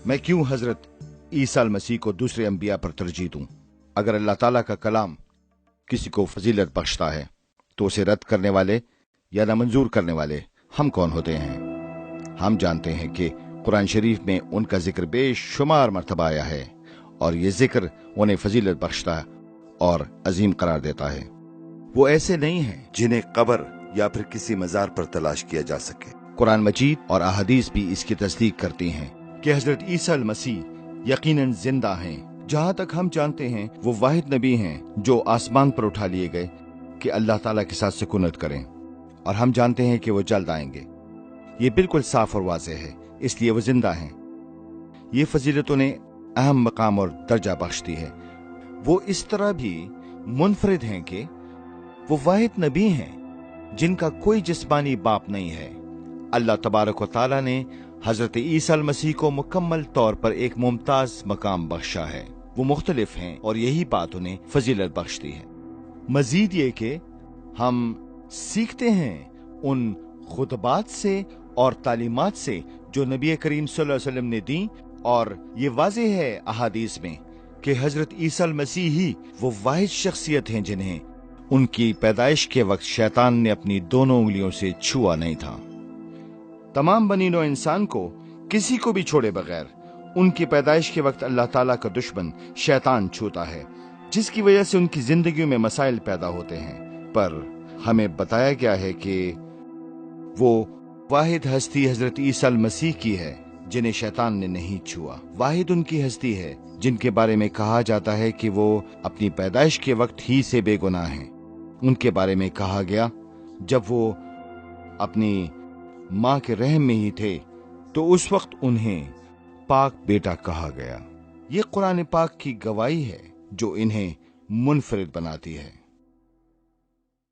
मैं क्यों हजरत ईसा मसीह को दूसरे अंबिया पर तरजीह दूं? अगर अल्लाह ताला का कलाम किसी को फजीलत बख्शता है तो उसे रद्द करने वाले या नामंजूर करने वाले हम कौन होते हैं? हम जानते हैं कि कुरान शरीफ में उनका जिक्र बेशुमार मर्तबा आया है और ये जिक्र उन्हें फजीलत बख्शता और अजीम करार देता है। वो ऐसे नहीं हैं जिन्हें कब्र या फिर किसी मजार पर तलाश किया जा सके। कुरान मजीद और अहादीस भी इसकी तस्दीक करती हैं कि हजरत ईसा मसीह यकीनन जिंदा हैं। जहां तक हम जानते हैं वो वाहिद नबी हैं जो आसमान पर उठा लिए गए कि अल्लाह ताला के साथ सुकूनत करें, और हम जानते हैं कि वो जल्द आएंगे। ये बिल्कुल साफ और वाज़ेह है, इसलिए वो जिंदा हैं। ये फजीलत उन्हें अहम मकाम और दर्जा बख्शती है। वो इस तरह भी मुनफरिद हैं कि वो वाहिद नबी हैं जिनका कोई जिस्मानी बाप नहीं है। अल्लाह तबारक व तआला ने हजरत ईसा मसीह को मुकम्मल तौर पर एक मुमताज मकाम बख्शा है। वो मुख्तलिफ हैं और यही बात उन्हें फजीलत बख्शती है। मजीद ये कि हम सीखते हैं उन खुतबात से और तालीमात से जो नबी करीम सल्लल्लाहु अलैहि वसल्लम ने दी, और ये वाज़ेह है अहादीस में कि हजरत ईसा मसीह ही वो वाहिद शख्सियत हैं जिन्हें उनकी पैदाइश के वक्त शैतान ने अपनी दोनों उंगलियों से छुआ नहीं था। तमाम बनी नौ इंसान को किसी को भी छोड़े बगैर उनकी पैदाइश के वक्त अल्लाह ताला का दुश्मन शैतान छूता है, जिसकी वजह से उनकी जिंदगियों में मसाइल पैदा होते हैं। पर हमें बताया गया है कि वो वाहिद हस्ती हजरत ईसा मसीह की है जिन्हें शैतान ने नहीं छुआ। वाहिद उनकी हस्ती है जिनके बारे में कहा जाता है कि वो अपनी पैदाइश के वक्त ही से बेगुनाह हैं। उनके बारे में कहा गया जब वो अपनी माँ के रहम में ही थे तो उस वक्त उन्हें पाक बेटा कहा गया। ये कुरान पाक की गवाही है जो इन्हें मुनफरिद बनाती है।